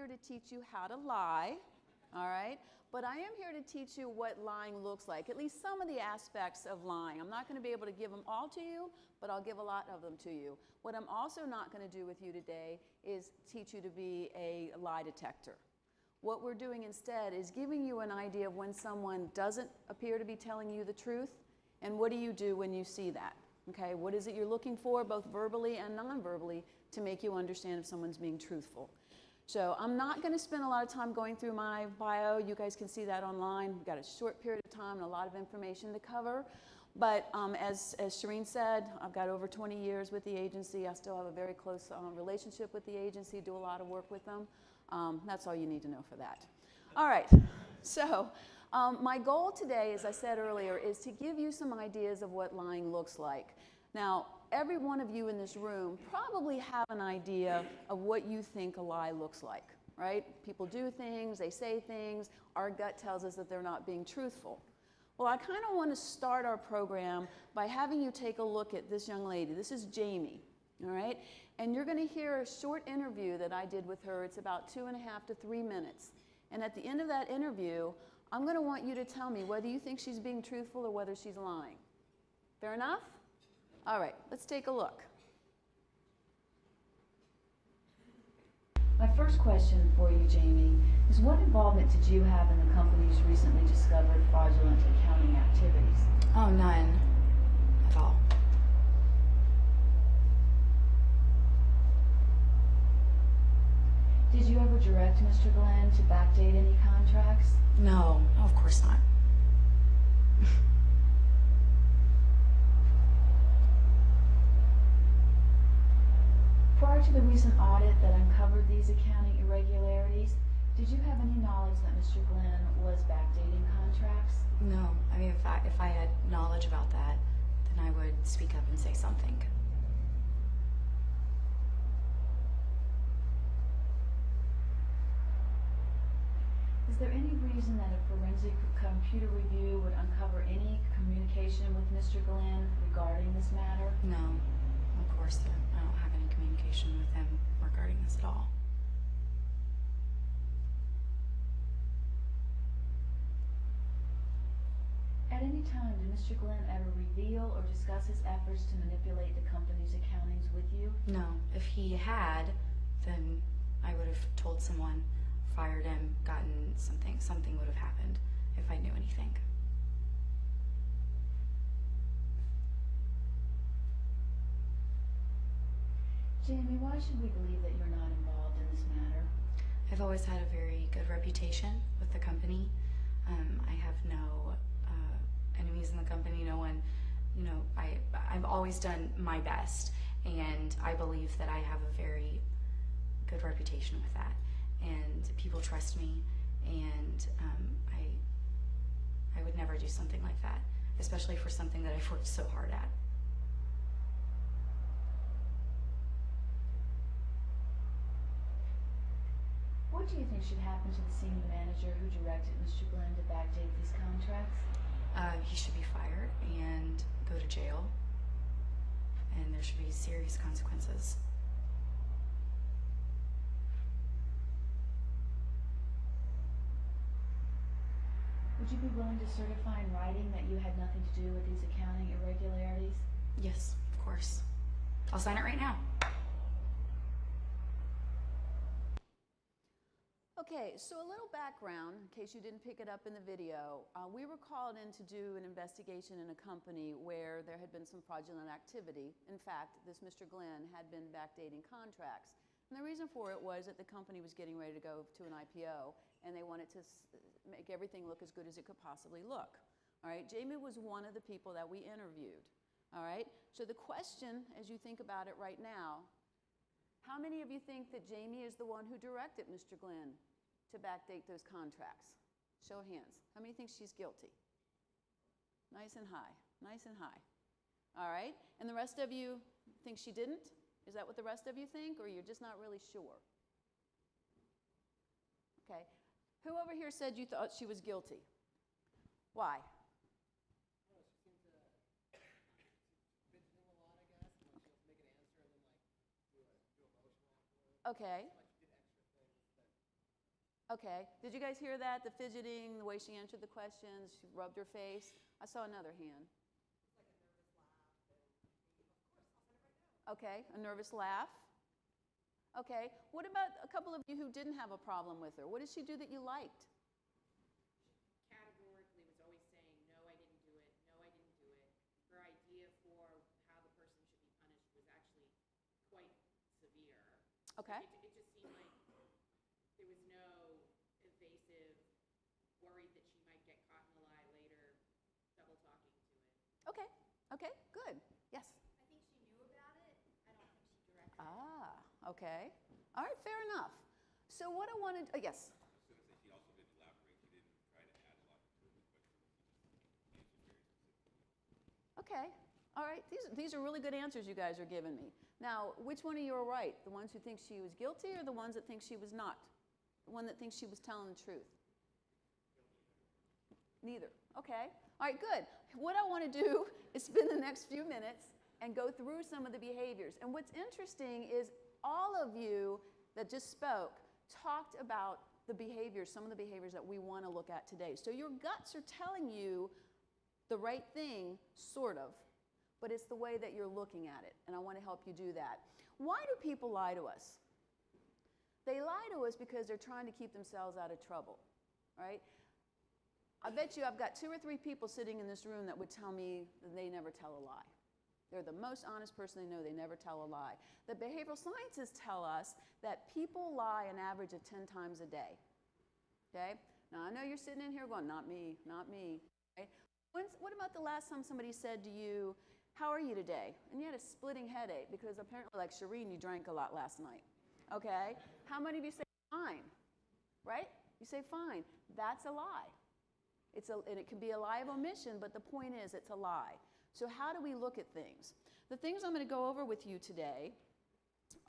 here to teach you how to lie, all right? But I am here to teach you what lying looks like, at least some of the aspects of lying. I'm not going to be able to give them all to you, but I'll give a lot of them to you. What I'm also not going to do with you today is teach you to be a lie detector. What we're doing instead is giving you an idea of when someone doesn't appear to be telling you the truth, and what do you do when you see that? Okay, what is it you're looking for, both verbally and non-verbally, to make you understand if someone's being truthful? So I'm not going to spend a lot of time going through my bio. You guys can see that online. We've got a short period of time and a lot of information to cover. But as Shireen said, I've got over 20 years with the agency. I still have a very close relationship with the agency, do a lot of work with them. That's all you need to know for that. All right, so my goal today, as I said earlier, is to give you some ideas of what lying looks like. Now, every one of you in this room probably have an idea of what you think a lie looks like, right? People do things, they say things, our gut tells us that they're not being truthful. Well, I kind of want to start our program by having you take a look at this young lady. This is Jamie, all right? And you're going to hear a short interview that I did with her. It's about 2.5 to 3 minutes. And at the end of that interview, I'm going to want you to tell me whether you think she's being truthful or whether she's lying. Fair enough? All right, let's take a look. My first question for you, Jamie, is what involvement did you have in the company's recently discovered fraudulent accounting activities? Oh, none at all. Did you ever direct Mr. Glenn to backdate any contracts? No, of course not. Prior to the recent audit that uncovered these accounting irregularities, did you have any knowledge that Mr. Glenn was backdating contracts? No, I mean, if I had knowledge about that, then I would speak up and say something. Is there any reason that a forensic computer review would uncover any communication with Mr. Glenn regarding this matter? No, of course, I don't have any communication with him regarding this at all. At any time, did Mr. Glenn ever reveal or discuss his efforts to manipulate the company's accountings with you? No, if he had, then I would have told someone, fired him, gotten something would have happened if I knew anything. Jamie, why should we believe that you're not involved in this matter? I've always had a very good reputation with the company. I have no enemies in the company, no one, you know, I've always done my best, and I believe that I have a very good reputation with that. And people trust me, and I would never do something like that, especially for something that I've worked so hard at. What do you think should happen to the senior manager who directed Mr. Glenn to backdate these contracts? He should be fired and go to jail, and there should be serious consequences. Would you be willing to certify in writing that you had nothing to do with these accounting irregularities? Yes, of course. I'll sign it right now. Okay, so a little background, in case you didn't pick it up in the video. We were called in to do an investigation in a company where there had been some fraudulent activity. In fact, this Mr. Glenn had been backdating contracts. And the reason for it was that the company was getting ready to go to an IPO, and they wanted to make everything look as good as it could possibly look. All right, Jamie was one of the people that we interviewed. All right, so the question, as you think about it right now, how many of you think that Jamie is the one who directed Mr. Glenn to backdate those contracts? Show of hands. How many think she's guilty? Nice and high, nice and high. All right, and the rest of you think she didn't? Is that what the rest of you think, or you're just not really sure? Okay, who over here said you thought she was guilty? Why? Okay. Okay. Did you guys hear that? The fidgeting, the way she answered the questions, she rubbed her face. I saw another hand. Okay, a nervous laugh. Okay. What about a couple of you who didn't have a problem with her? What did she do that you liked? Categorically was always saying, no, I didn't do it, no, I didn't do it. Her idea for how the person should be punished was actually quite severe. Okay. It just seemed like there was no evasive, worried that she might get caught in a lie later, double talking to it. Okay. Okay, good. Yes. I think she knew about it. I don't think she directed it. Ah, okay. All right, fair enough. So what I wanted, yes. I was going to say she also didn't elaborate. She didn't try to add a lot to the question. She just answered very specifically. Okay. All right. These are really good answers you guys are giving me. Now, which one of you are right? The ones who think she was guilty or the ones that think she was not? The one that thinks she was telling the truth? Neither. Okay. All right, good. What I want to do is spend the next few minutes and go through some of the behaviors. And what's interesting is all of you that just spoke talked about the behaviors, some of the behaviors that we want to look at today. So your guts are telling you the right thing, sort of, but it's the way that you're looking at it, and I want to help you do that. Why do people lie to us? They lie to us because they're trying to keep themselves out of trouble, right? I bet you I've got 2 or 3 people sitting in this room that would tell me that they never tell a lie. They're the most honest person they know. They never tell a lie. The behavioral scientists tell us that people lie an average of 10 times a day. Okay? Now, I know you're sitting in here going, not me, not me. Okay? What about the last time somebody said to you, how are you today? And you had a splitting headache because apparently, like Shireen, you drank a lot last night. Okay? How many of you say fine? Right? You say fine. That's a lie. And it can be a lie of omission, but the point is it's a lie. So how do we look at things? The things I'm going to go over with you today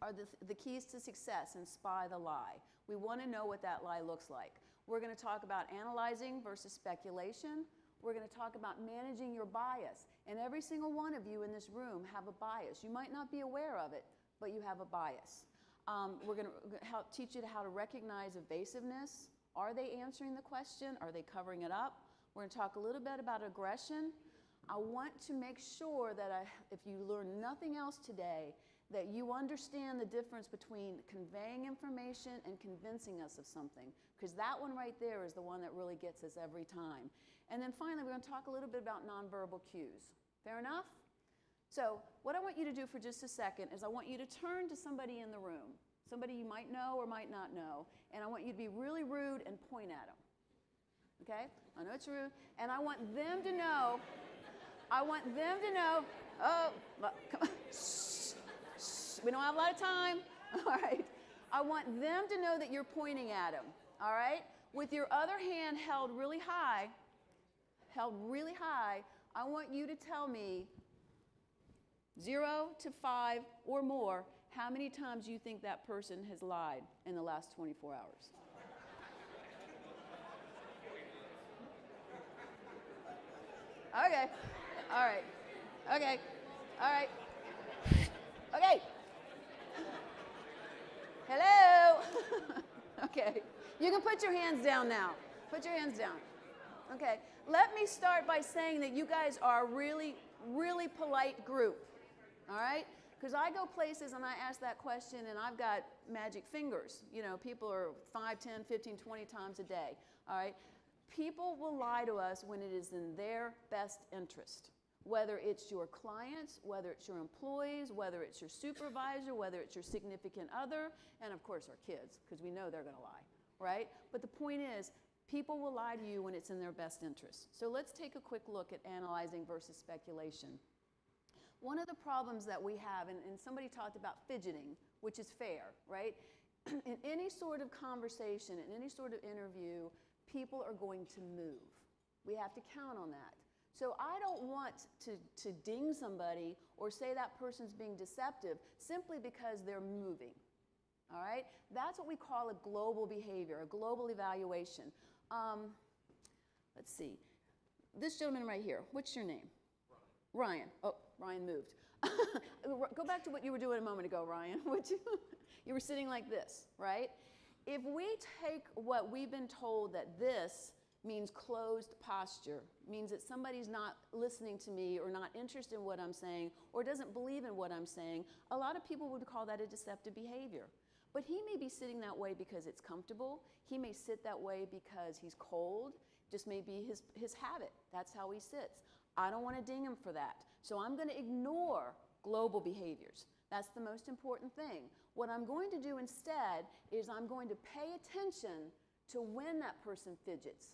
are the keys to success and spy the lie. We want to know what that lie looks like. We're going to talk about analyzing versus speculation. We're going to talk about managing your bias. And every single one of you in this room have a bias. You might not be aware of it, but you have a bias. We're going to help teach you how to recognize evasiveness. Are they answering the question? Are they covering it up? We're going to talk a little bit about aggression. I want to make sure that if you learn nothing else today, that you understand the difference between conveying information and convincing us of something, because that one right there is the one that really gets us every time. And then finally, we're going to talk a little bit about nonverbal cues. Fair enough? So what I want you to do for just a second is I want you to turn to somebody in the room, somebody you might know or might not know, and I want you to be really rude and point at them. Okay? I know it's rude. And I want them to know, oh, come on. Shh, shh. We don't have a lot of time. All right. I want them to know that you're pointing at them. All right? With your other hand held really high, I want you to tell me 0 to 5 or more how many times you think that person has lied in the last 24 hours. Okay. All right. Okay. All right. Okay. Hello. Okay. You can put your hands down now. Put your hands down. Okay. Let me start by saying that you guys are a really, really polite group. All right? Because I go places and I ask that question and I've got magic fingers. You know, people are 5, 10, 15, 20 times a day. All right? People will lie to us when it is in their best interest. Whether it's your clients, whether it's your employees, whether it's your supervisor, whether it's your significant other, and of course our kids, because we know they're going to lie, right? But the point is, people will lie to you when it's in their best interest. So let's take a quick look at analyzing versus speculation. One of the problems that we have, and somebody talked about fidgeting, which is fair, right? In any sort of conversation, in any sort of interview, people are going to move. We have to count on that. So I don't want to ding somebody or say that person's being deceptive simply because they're moving. All right? That's what we call a global behavior, a global evaluation. Let's see. This gentleman right here, what's your name? Ryan. Oh, Ryan moved. Go back to what you were doing a moment ago, Ryan. You were sitting like this, right? If we take what we've been told that this means closed posture, means that somebody's not listening to me or not interested in what I'm saying or doesn't believe in what I'm saying, a lot of people would call that a deceptive behavior. But he may be sitting that way because it's comfortable. He may sit that way because he's cold. Just may be his habit. That's how he sits. I don't want to ding him for that. So I'm going to ignore global behaviors. That's the most important thing. What I'm going to do instead is I'm going to pay attention to when that person fidgets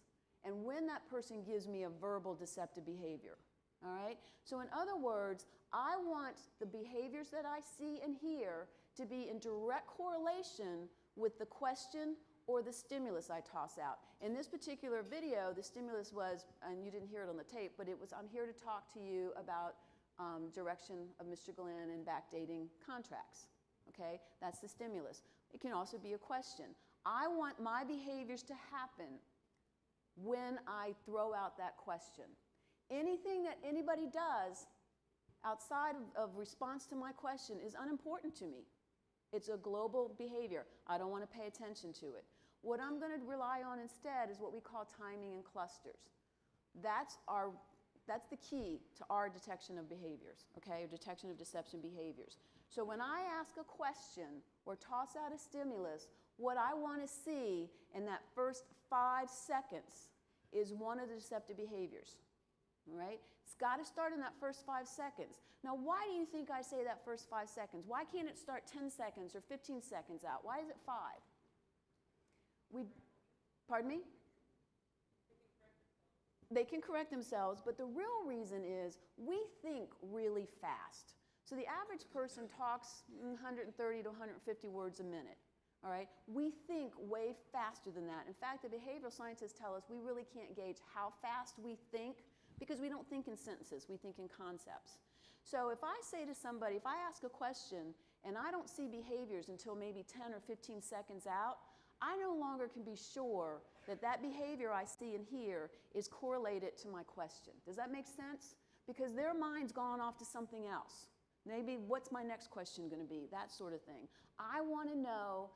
and when that person gives me a verbal deceptive behavior. All right? So in other words, I want the behaviors that I see and hear to be in direct correlation with the question or the stimulus I toss out. In this particular video, the stimulus was, and you didn't hear it on the tape, but it was, I'm here to talk to you about direction of Mr. Glenn and backdating contracts. Okay, that's the stimulus. It can also be a question. I want my behaviors to happen when I throw out that question. Anything that anybody does outside of response to my question is unimportant to me. It's a global behavior. I don't want to pay attention to it. What I'm going to rely on instead is what we call timing and clusters. That's the key to our detection of behaviors, okay, or detection of deception behaviors. So when I ask a question or toss out a stimulus, what I want to see in that first 5 seconds is one of the deceptive behaviors, all right? It's got to start in that first 5 seconds. Now, why do you think I say that first 5 seconds? Why can't it start 10 seconds or 15 seconds out? Why is it 5? Pardon me? They can correct themselves, but the real reason is we think really fast. So the average person talks 130 to 150 words a minute, all right? We think way faster than that. In fact, the behavioral scientists tell us we really can't gauge how fast we think because we don't think in sentences, we think in concepts. So if I say to somebody, if I ask a question and I don't see behaviors until maybe 10 or 15 seconds out, I no longer can be sure that that behavior I see and hear is correlated to my question. Does that make sense? Because their mind's gone off to something else. Maybe what's my next question going to be? That sort of thing. I want to know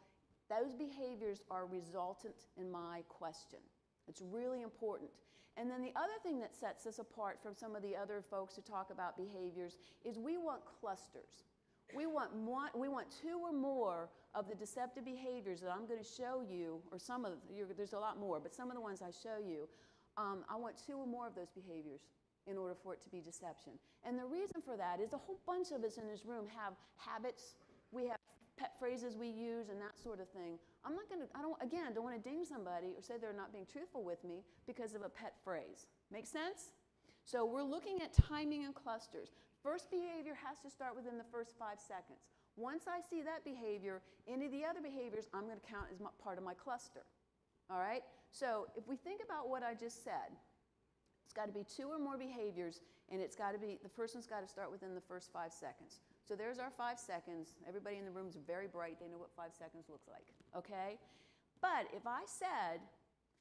those behaviors are resultant in my question. It's really important. And then the other thing that sets us apart from some of the other folks who talk about behaviors is we want clusters. We want 2 or more of the deceptive behaviors that I'm going to show you, or some of there's a lot more, but some of the ones I show you, I want 2 or more of those behaviors in order for it to be deception. And the reason for that is a whole bunch of us in this room have habits, we have pet phrases we use and that sort of thing. I don't want to ding somebody or say they're not being truthful with me because of a pet phrase. Make sense? So we're looking at timing and clusters. First behavior has to start within the first 5 seconds. Once I see that behavior, any of the other behaviors I'm going to count as part of my cluster. All right? So if we think about what I just said, it's got to be 2 or more behaviors, and it's got to be, the first one's got to start within the first 5 seconds. So there's our 5 seconds. Everybody in the room is very bright. They know what 5 seconds looks like. Okay? But if I said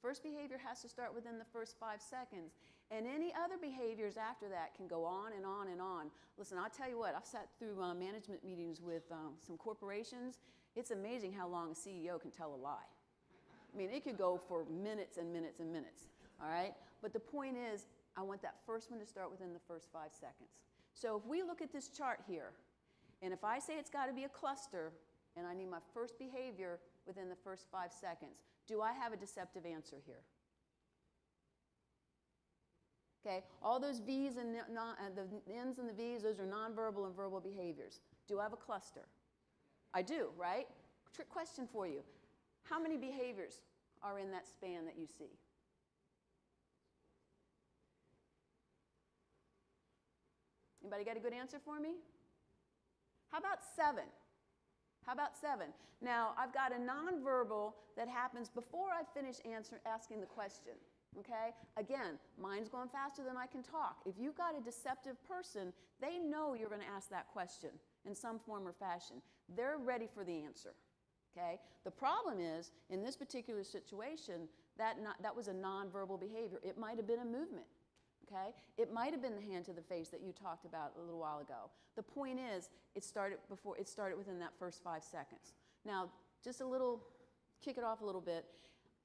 first behavior has to start within the first 5 seconds, and any other behaviors after that can go on and on and on. Listen, I'll tell you what, I've sat through management meetings with some corporations. It's amazing how long a CEO can tell a lie. I mean, it could go for minutes and minutes and minutes, all right? But the point is, I want that first one to start within the first 5 seconds. So if we look at this chart here, and if I say it's got to be a cluster, and I need my first behavior within the first 5 seconds, do I have a deceptive answer here? Okay, all those V's and the N's and the V's, those are nonverbal and verbal behaviors. Do I have a cluster? I do, right? Trick question for you. How many behaviors are in that span that you see? Anybody got a good answer for me? How about 7? How about 7? Now, I've got a nonverbal that happens before I finish asking the question. Okay? Again, mine's going faster than I can talk. If you've got a deceptive person, they know you're going to ask that question in some form or fashion. They're ready for the answer. Okay? The problem is, in this particular situation, that was a nonverbal behavior. It might have been a movement. Okay? It might have been the hand to the face that you talked about a little while ago. The point is, it started within that first 5 seconds. Now, just a little kick it off a little bit,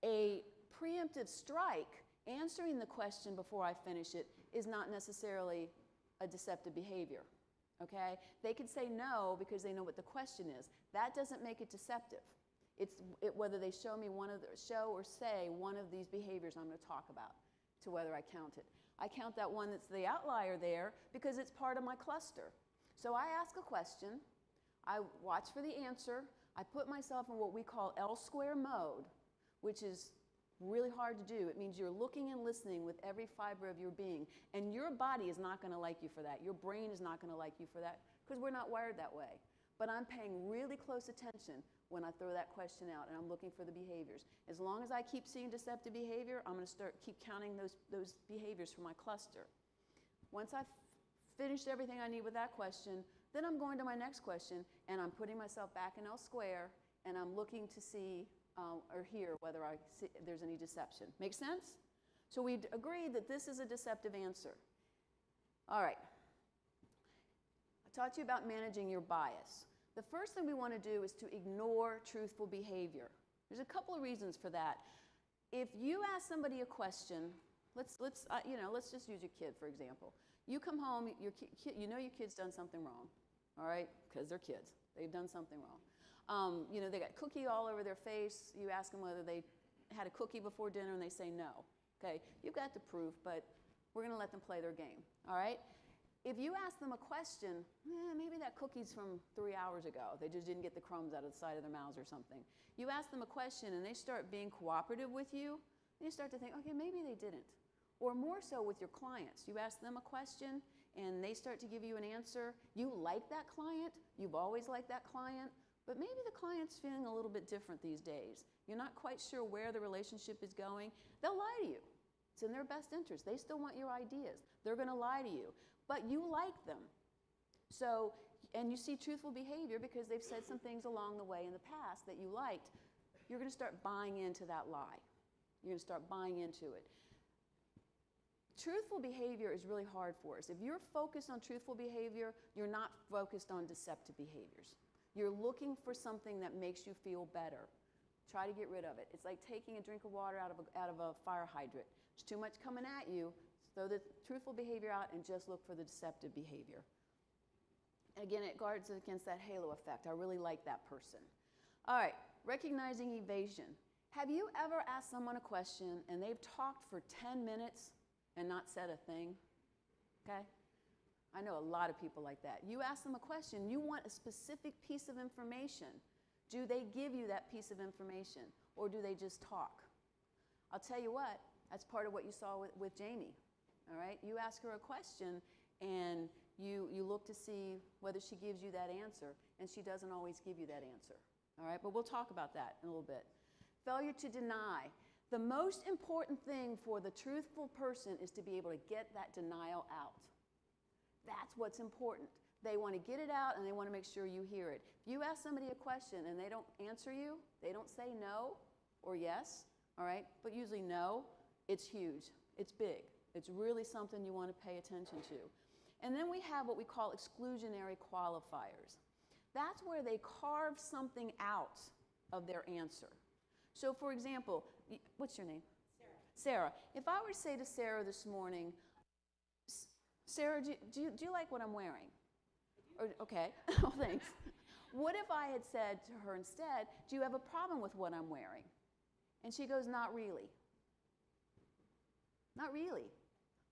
a preemptive strike, answering the question before I finish it, is not necessarily a deceptive behavior, okay? They could say no because they know what the question is. That doesn't make it deceptive. It's whether they show or say one of these behaviors I'm going to talk about to whether I count it. I count that one that's the outlier there because it's part of my cluster. So I ask a question, I watch for the answer, I put myself in what we call L-square mode, which is really hard to do. It means you're looking and listening with every fiber of your being, and your body is not going to like you for that. Your brain is not going to like you for that because we're not wired that way. But I'm paying really close attention when I throw that question out, and I'm looking for the behaviors. As long as I keep seeing deceptive behavior, I'm going to keep counting those behaviors for my cluster. Once I've finished everything I need with that question, then I'm going to my next question, and I'm putting myself back in L square, and I'm looking to see or hear whether there's any deception. Make sense? So we agreed that this is a deceptive answer. All right. I taught you about managing your bias. The first thing we want to do is to ignore truthful behavior. There's a couple of reasons for that. If you ask somebody a question, let's just use your kid for example. You come home, you know your kid's done something wrong, all right? Because they're kids. They've done something wrong. They got cookie all over their face. You ask them whether they had a cookie before dinner, and they say no. Okay, you've got the proof, but we're going to let them play their game. All right. If you ask them a question, maybe that cookie's from 3 hours ago. They just didn't get the crumbs out of the side of their mouths or something. You ask them a question, and they start being cooperative with you. And you start to think, okay, maybe they didn't. Or more so with your clients. You ask them a question, and they start to give you an answer. You like that client. You've always liked that client. But maybe the client's feeling a little bit different these days. You're not quite sure where the relationship is going. They'll lie to you. It's in their best interest. They still want your ideas. They're going to lie to you. But you like them. So, and you see truthful behavior because they've said some things along the way in the past that you liked. You're going to start buying into that lie. You're going to start buying into it. Truthful behavior is really hard for us. If you're focused on truthful behavior, you're not focused on deceptive behaviors. You're looking for something that makes you feel better. Try to get rid of it. It's like taking a drink of water out of a fire hydrant. There's too much coming at you. Throw the truthful behavior out and just look for the deceptive behavior. Again, it guards against that halo effect. I really like that person. All right, recognizing evasion. Have you ever asked someone a question and they've talked for 10 minutes and not said a thing? Okay? I know a lot of people like that. You ask them a question, you want a specific piece of information. Do they give you that piece of information, or do they just talk? I'll tell you what, that's part of what you saw with Jamie. All right? You ask her a question, and you look to see whether she gives you that answer, and she doesn't always give you that answer. All right? But we'll talk about that in a little bit. Failure to deny. The most important thing for the truthful person is to be able to get that denial out. That's what's important. They want to get it out, and they want to make sure you hear it. If you ask somebody a question and they don't answer you, they don't say no or yes, all right? But usually no, it's huge. It's big. It's really something you want to pay attention to. And then we have what we call exclusionary qualifiers. That's where they carve something out of their answer. So for example, what's your name? Sarah. If I were to say to Sarah this morning, Sarah, do you like what I'm wearing? Or, okay, oh, thanks. What if I had said to her instead, do you have a problem with what I'm wearing? And she goes, not really. Not really.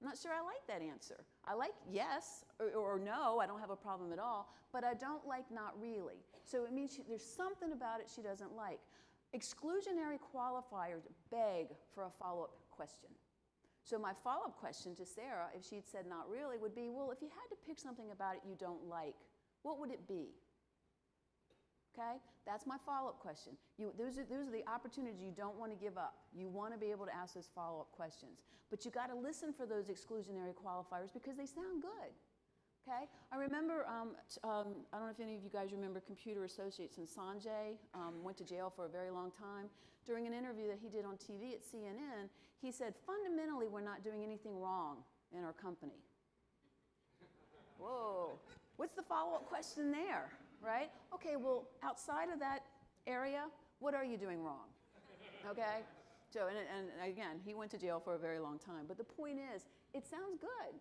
I'm not sure I like that answer. I like yes or no, I don't have a problem at all, but I don't like not really. So it means there's something about it she doesn't like. Exclusionary qualifiers beg for a follow-up question. So my follow-up question to Sarah, if she'd said not really, would be, well, if you had to pick something about it you don't like, what would it be? Okay? That's my follow-up question. Those are the opportunities you don't want to give up. You want to be able to ask those follow-up questions. But you got to listen for those exclusionary qualifiers because they sound good. Okay? I remember, I don't know if any of you guys remember Computer Associates, and Sanjay went to jail for a very long time. During an interview that he did on TV at CNN, he said, fundamentally, we're not doing anything wrong in our company. Whoa. What's the follow-up question there, right? Okay, well, outside of that area, what are you doing wrong? Okay? So, and again, he went to jail for a very long time. But the point is, it sounds good.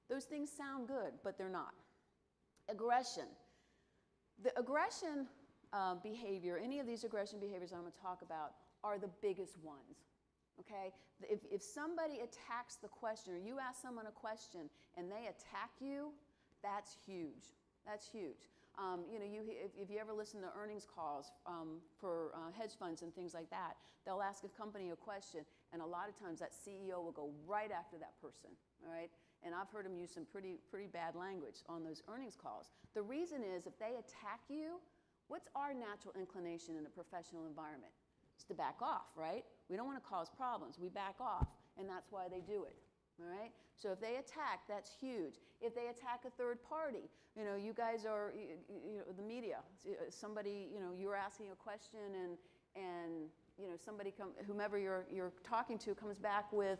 Those things sound good, but they're not. Aggression. The aggression behavior, any of these aggression behaviors I'm going to talk about, are the biggest ones. Okay? If somebody attacks the questioner, you ask someone a question and they attack you, that's huge. That's huge. You know, if you ever listen to earnings calls for hedge funds and things like that, they'll ask a company a question, and a lot of times that CEO will go right after that person, all right? And I've heard them use some pretty bad language on those earnings calls. The reason is, if they attack you, what's our natural inclination in a professional environment? It's to back off, right? We don't want to cause problems. We back off, and that's why they do it. All right? So if they attack, that's huge. If they attack a third party, you know, you guys are, you know, the media, somebody, you know, you're asking a question and you know, somebody whomever you're talking to comes back with,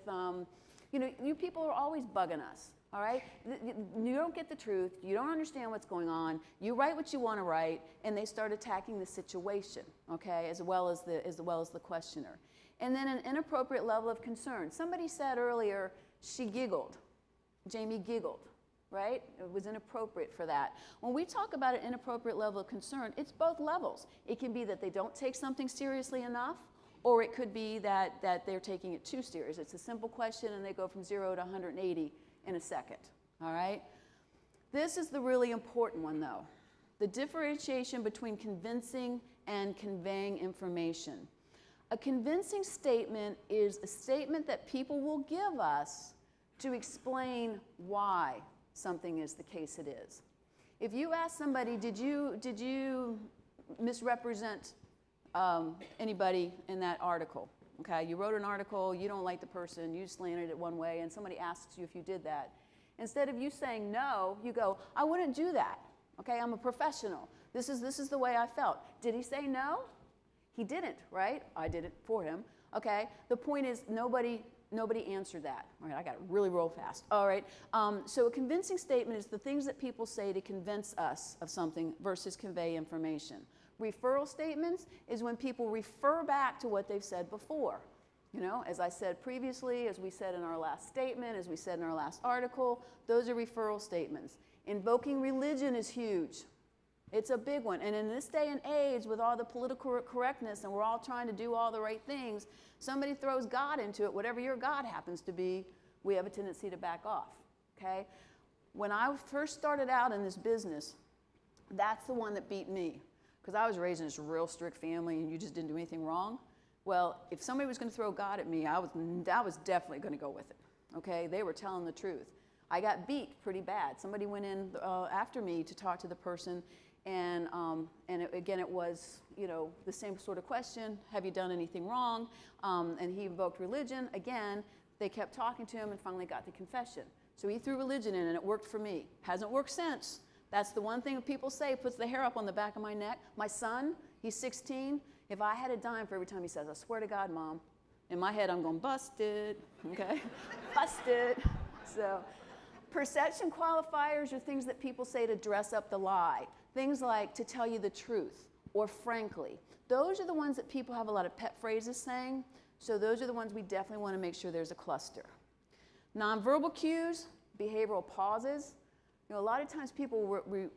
you know, you people are always bugging us, all right? You don't get the truth. You don't understand what's going on. You write what you want to write, and they start attacking the situation, okay, as well as the questioner. And then an inappropriate level of concern. Somebody said earlier, she giggled. Jamie giggled, right? It was inappropriate for that. When we talk about an inappropriate level of concern, it's both levels. It can be that they don't take something seriously enough, or it could be that they're taking it too serious. It's a simple question and they go from 0 to 180 in a second, all right? This is the really important one though. The differentiation between convincing and conveying information. A convincing statement is a statement that people will give us to explain why something is the case it is. If you ask somebody, did you misrepresent anybody in that article? Okay, you wrote an article, you don't like the person, you slanted it one way, and somebody asks you if you did that. Instead of you saying no, you go, I wouldn't do that. Okay, I'm a professional. This is the way I felt. Did he say no? He didn't, right? I did it for him. Okay, the point is nobody answered that. All right, I got to really roll fast. All right, so a convincing statement is the things that people say to convince us of something versus convey information. Referral statements is when people refer back to what they've said before. You know, as I said previously, as we said in our last statement, as we said in our last article, those are referral statements. Invoking religion is huge. It's a big one. And in this day and age, with all the political correctness and we're all trying to do all the right things, somebody throws God into it, whatever your God happens to be, we have a tendency to back off, okay? When I first started out in this business, that's the one that beat me, because I was raised in this real strict family and you just didn't do anything wrong. Well, if somebody was going to throw God at me, I was definitely going to go with it, okay? They were telling the truth. I got beat pretty bad. Somebody went in after me to talk to the person, and again, it was, you know, the same sort of question, have you done anything wrong? And he invoked religion. Again, they kept talking to him and finally got the confession. So he threw religion in and it worked for me. Hasn't worked since. That's the one thing people say, puts the hair up on the back of my neck. My son, he's 16. If I had a dime for every time he says, I swear to God, Mom, in my head I'm going, busted, okay? Busted. So perception qualifiers are things that people say to dress up the lie. Things like to tell you the truth or frankly. Those are the ones that people have a lot of pet phrases saying, so those are the ones we definitely want to make sure there's a cluster. Nonverbal cues, behavioral pauses. You know, a lot of times people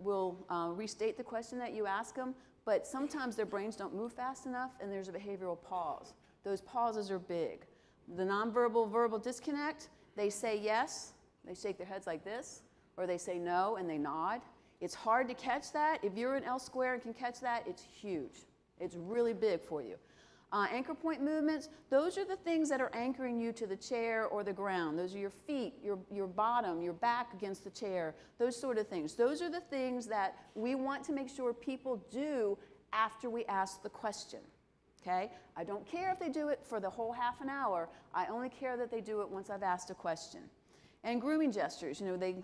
will restate the question that you ask them, but sometimes their brains don't move fast enough and there's a behavioral pause. Those pauses are big. The nonverbal verbal disconnect, they say yes, they shake their heads like this, or they say no and they nod. It's hard to catch that. If you're in L square and can catch that, it's huge. It's really big for you. Anchor point movements, those are the things that are anchoring you to the chair or the ground. Those are your feet, your bottom, your back against the chair, those sort of things. Those are the things that we want to make sure people do after we ask the question. Okay? I don't care if they do it for the whole half an hour. I only care that they do it once I've asked a question. And grooming gestures, you know, they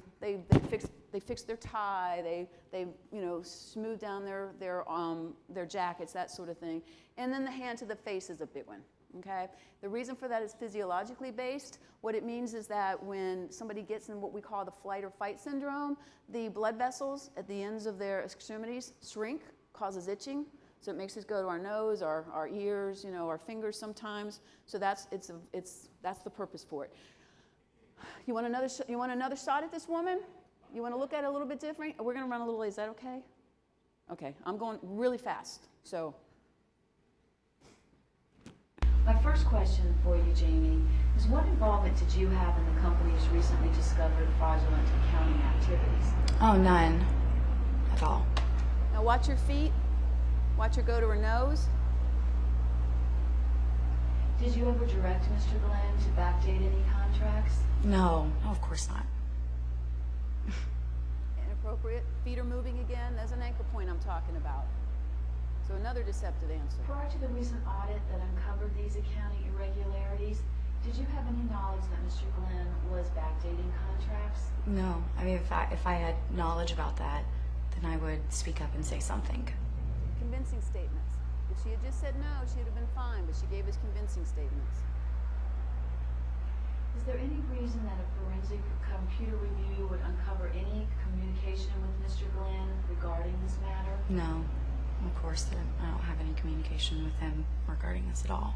fix their tie, they you know, smooth down their jackets, that sort of thing. And then the hand to the face is a big one, okay? The reason for that is physiologically based. What it means is that when somebody gets in what we call the flight or fight syndrome, the blood vessels at the ends of their extremities shrink, causes itching. So it makes us go to our nose, our ears, you know, our fingers sometimes. So that's the purpose for it. You want another shot at this woman? You want to look at it a little bit different? We're going to run a little late. Is that okay? Okay, I'm going really fast. So. My first question for you, Jamie, is what involvement did you have in the company's recently discovered fraudulent accounting activities? Oh, none at all. Now watch your feet. Watch her go to her nose. Did you ever direct Mr. Glenn to backdate any contracts? No, of course not. Inappropriate. Feet are moving again. There's an anchor point I'm talking about. So another deceptive answer. Prior to the recent audit that uncovered these accounting irregularities, did you have any knowledge that Mr. Glenn was backdating contracts? No, I mean, if I had knowledge about that, then I would speak up and say something. Convincing statements. If she had just said no, she'd have been fine, but she gave us convincing statements. Is there any reason that a forensic computer review would uncover any communication with Mr. Glenn regarding this matter? No, of course, I don't have any communication with him regarding this at all.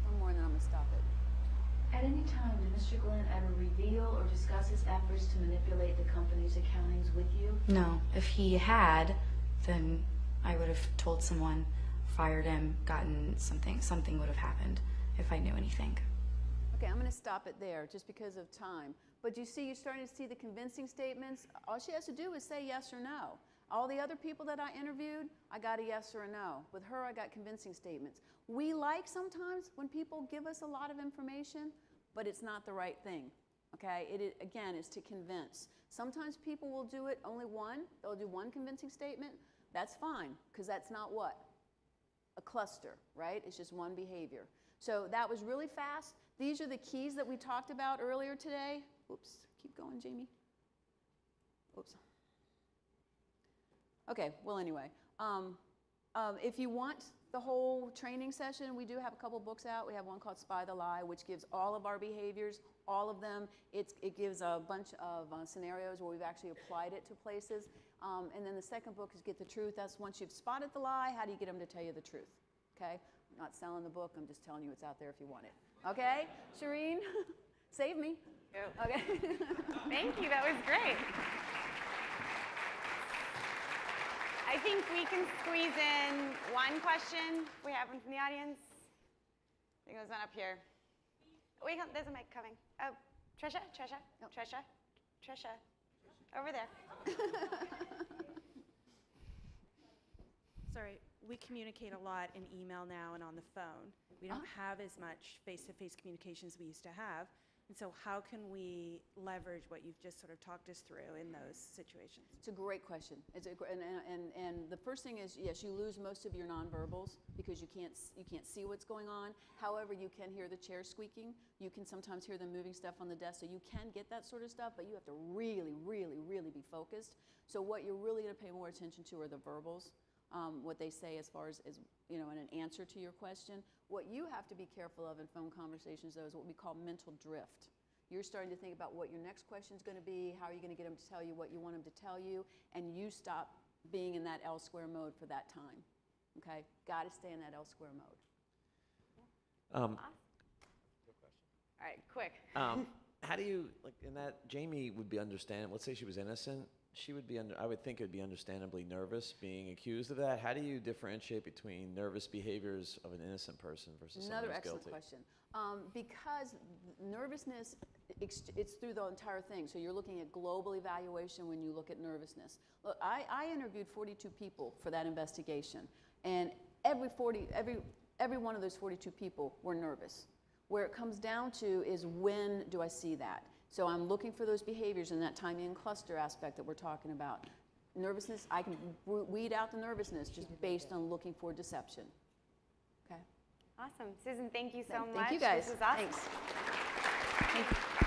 One more and then I'm going to stop it. At any time, did Mr. Glenn ever reveal or discuss his efforts to manipulate the company's accountings with you? No, if he had, then I would have told someone, fired him, gotten something would have happened if I knew anything. Okay, I'm going to stop it there just because of time. But you see, you're starting to see the convincing statements. All she has to do is say yes or no. All the other people that I interviewed, I got a yes or a no. With her, I got convincing statements. We like sometimes when people give us a lot of information, but it's not the right thing, okay? Again, it's to convince. Sometimes people will do it only one. They'll do one convincing statement. That's fine, because that's not what? A cluster, right? It's just one behavior. So that was really fast. These are the keys that we talked about earlier today. Oops, keep going, Jamie. Oops. Okay, well, anyway. If you want the whole training session, we do have a couple books out. We have one called Spy the Lie, which gives all of our behaviors, all of them. It gives a bunch of scenarios where we've actually applied it to places. And then the second book is Get the Truth. That's once you've spotted the lie, how do you get them to tell you the truth? Okay? I'm not selling the book. I'm just telling you it's out there if you want it. Okay? Shireen, save me. Okay. Thank you. That was great. I think we can squeeze in one question. We have one from the audience. I think there's one up here. Wait, there's a mic coming. Oh, Trisha. Oh. Trisha. Over there. Sorry, we communicate a lot in email now and on the phone. We don't have as much face-to-face communication as we used to have. And so how can we leverage what you've just sort of talked us through in those situations? It's a great question. And the first thing is, yes, you lose most of your nonverbals because you can't see what's going on. However, you can hear the chair squeaking. You can sometimes hear them moving stuff on the desk, so you can get that sort of stuff, but you have to really, really, really be focused. So what you're really going to pay more attention to are the verbals, what they say as far as you know, in an answer to your question. What you have to be careful of in phone conversations, though, is what we call mental drift. You're starting to think about what your next question is going to be, how are you going to get them to tell you what you want them to tell you, and you stop being in that L-square mode for that time. Okay? Got to stay in that L-square mode. All right, quick. How do you, like, in that, Jamie would be understanding, let's say she was innocent, she would be, I would think it would be understandably nervous being accused of that. How do you differentiate between nervous behaviors of an innocent person versus someone Another who's excellent guilty? question. Because nervousness, it's through the entire thing. So you're looking at global evaluation when you look at nervousness. Look, I interviewed 42 people for that investigation, and every one of those 42 people were nervous. Where it comes down to is, when do I see that? So I'm looking for those behaviors in that timing and cluster aspect that we're talking about. Nervousness, I can weed out the nervousness just based on looking for deception. Okay? Awesome. Susan, thank you so much. Thank you guys. This was awesome. Thanks. Thank you.